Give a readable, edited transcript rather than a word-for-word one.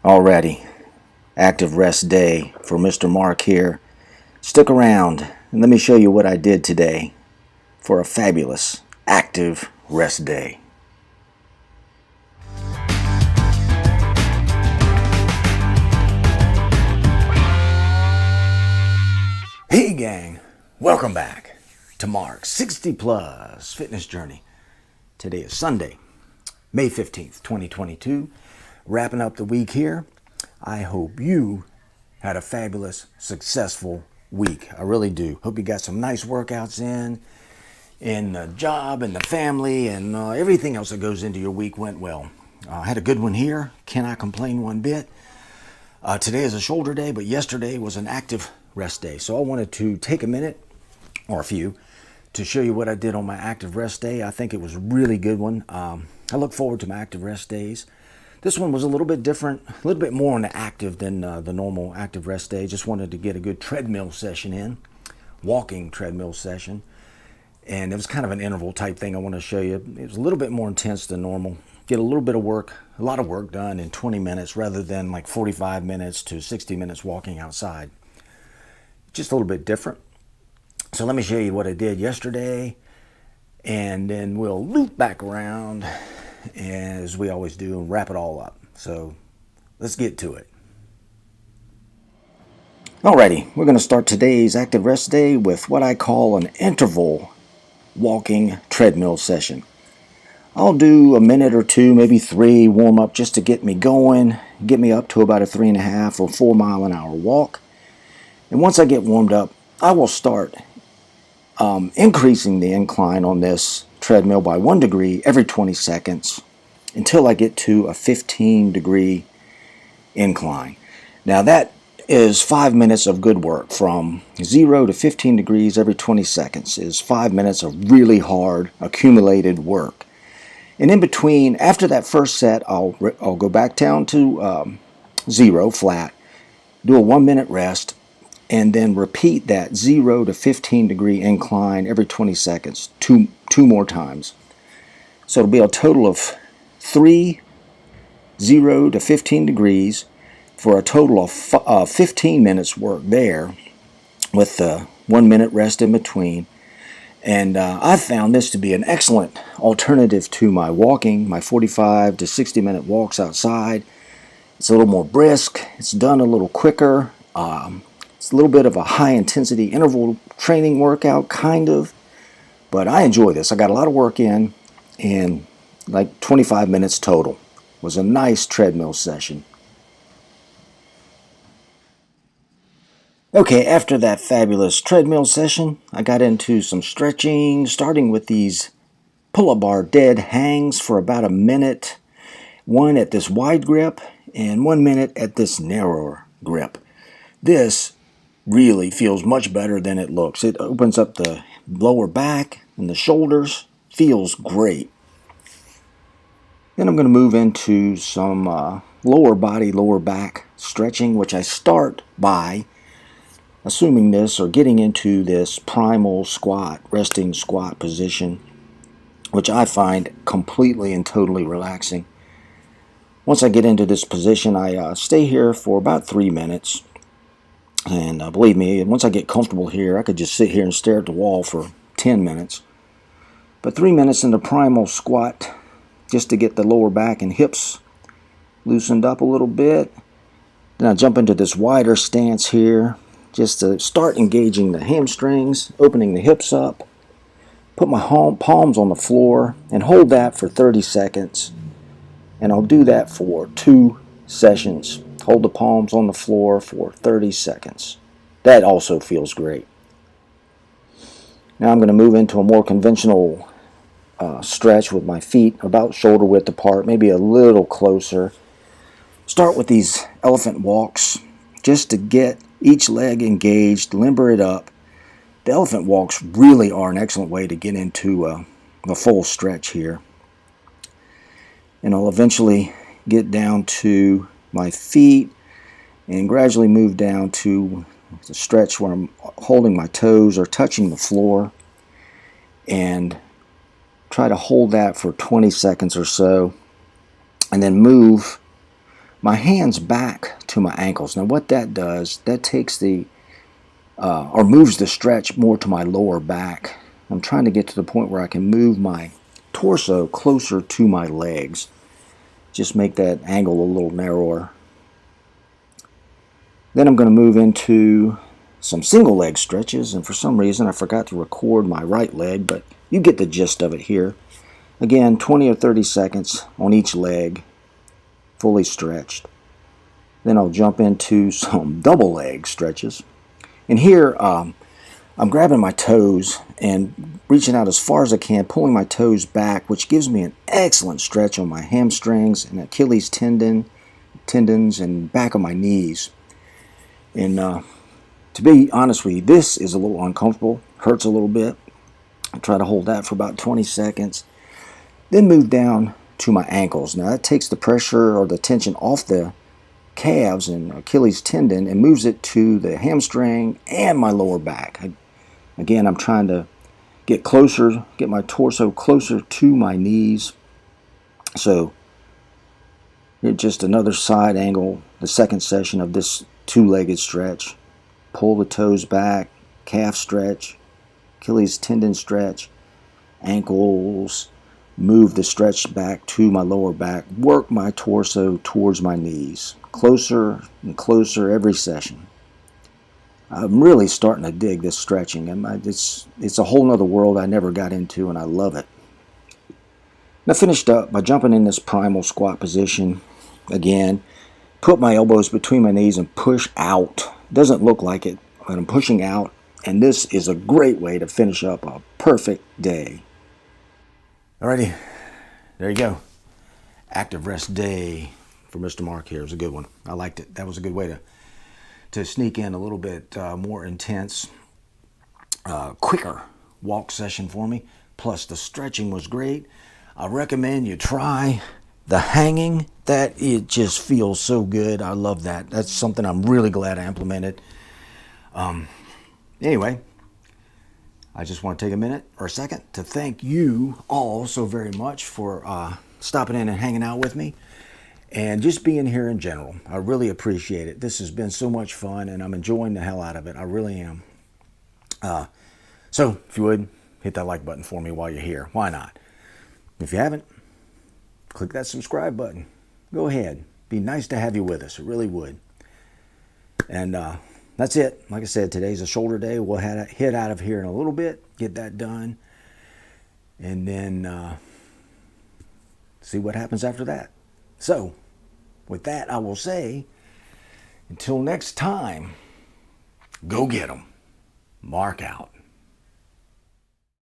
Alrighty, active rest day for Mr. Mark here. Stick around and let me show you what I did today for a fabulous active rest day. Hey gang, welcome back to Mark's 60 Plus Fitness Journey. Today is Sunday, May 15th, 2022. Wrapping up the week here. I hope you had a fabulous, successful week. I really do. Hope you got some nice workouts in the job and the family and everything else that goes into your week went well. I had a good one here. Cannot complain one bit. Today is a shoulder day, but yesterday was an active rest day. So I wanted to take a minute or a few to show you what I did on my active rest day. I think it was a really good one. I look forward to my active rest days. This one was a little bit different, a little bit more on the active than the normal active rest day. Just wanted to get a good treadmill session in, walking treadmill session. And it was kind of an interval type thing I want to show you. It was a little bit more intense than normal. Get a little bit of work, a lot of work done in 20 minutes rather than like 45 minutes to 60 minutes walking outside. Just a little bit different. So let me show you what I did yesterday, and then we'll loop back around as we always do and wrap it all up. So let's get to it. Alrighty, we're going to start today's active rest day with what I call an interval walking treadmill session. I'll do a minute or two, maybe three, warm up just to get me going, get me up to about a 3.5 or 4 mile an hour walk. And once I get warmed up, I will start increasing the incline on this treadmill by 1 degree every 20 seconds until I get to a 15-degree incline. Now that is 5 minutes of good work. From 0 to 15 degrees every 20 seconds is 5 minutes of really hard accumulated work. And in between, after that first set, I'll go back down to 0, flat, do a 1 minute rest, and then repeat that 0 to 15-degree incline every 20 seconds, two more times. So it'll be a total of 3 0 to 15 degrees for a total of 15 minutes work there with the 1 minute rest in between. And I found this to be an excellent alternative to my walking, my 45 to 60 minute walks outside. It's a little more brisk. It's done a little quicker. It's a little bit of a high-intensity interval training workout, kind of. But I enjoy this. I got a lot of work in like 25 minutes total. It was a nice treadmill session. Okay, after that fabulous treadmill session, I got into some stretching, starting with these pull-up bar dead hangs for about a minute. 1 at this wide grip and 1 minute at this narrower grip. This really feels much better than it looks. It opens up the lower back and the shoulders. Feels great. Then I'm going to move into some lower body, lower back stretching, which I start by assuming this or getting into this primal squat, resting squat position, which I find completely and totally relaxing. Once I get into this position, I stay here for about 3 minutes. And believe me, once I get comfortable here, I could just sit here and stare at the wall for 10 minutes. But 3 minutes in the primal squat, just to get the lower back and hips loosened up a little bit. Then I jump into this wider stance here, just to start engaging the hamstrings, opening the hips up. Put my palms on the floor and hold that for 30 seconds. And I'll do that for 2 sessions. Hold the palms on the floor for 30 seconds. That also feels great. Now I'm going to move into a more conventional stretch with my feet about shoulder width apart, maybe a little closer. Start with these elephant walks just to get each leg engaged, limber it up. The elephant walks really are an excellent way to get into the full stretch here. And I'll eventually get down to my feet and gradually move down to the stretch where I'm holding my toes or touching the floor, and try to hold that for 20 seconds or so, and then move my hands back to my ankles. Now what that does, that takes the, or moves the stretch more to my lower back. I'm trying to get to the point where I can move my torso closer to my legs. Just make that angle a little narrower. Then I'm going to move into some single leg stretches, and for some reason I forgot to record my right leg, but you get the gist of it here. Again, 20 or 30 seconds on each leg, fully stretched. Then I'll jump into some double leg stretches. And here I'm grabbing my toes and reaching out as far as I can, pulling my toes back, which gives me an excellent stretch on my hamstrings and Achilles tendons and back of my knees. And to be honest with you, this is a little uncomfortable, hurts a little bit. I try to hold that for about 20 seconds. Then move down to my ankles. Now that takes the pressure or the tension off the calves and Achilles tendon and moves it to the hamstring and my lower back. Again, I'm trying to get closer, get my torso closer to my knees. So here's just another side angle, the second session of this two-legged stretch. Pull the toes back, calf stretch, Achilles tendon stretch, ankles, move the stretch back to my lower back, work my torso towards my knees, closer and closer every session. I'm really starting to dig this stretching, and it's a whole nother world I never got into, and I love it. Now finished up by jumping in this primal squat position again. Put my elbows between my knees and push out. Doesn't look like it, but I'm pushing out, and this is a great way to finish up a perfect day. Alrighty, there you go. Active rest day for Mr. Mark here. It was a good one. I liked it. That was a good way to sneak in a little bit more intense, quicker walk session for me. Plus the stretching was great. I recommend you try the hanging. That it just feels so good. I love that. That's something I'm really glad I implemented. Anyway, I just want to take a minute or a second to thank you all so very much for stopping in and hanging out with me and just being here in general. I really appreciate it. This has been so much fun, and I'm enjoying the hell out of it. I really am. So if you would, hit that like button for me while you're here. Why not? If you haven't, click that subscribe button. Go ahead. Be nice to have you with us. It really would. And that's it. Like I said, today's a shoulder day. We'll head out of here in a little bit, get that done, and then see what happens after that. So, with that, I will say, until next time, go get 'em. Mark out.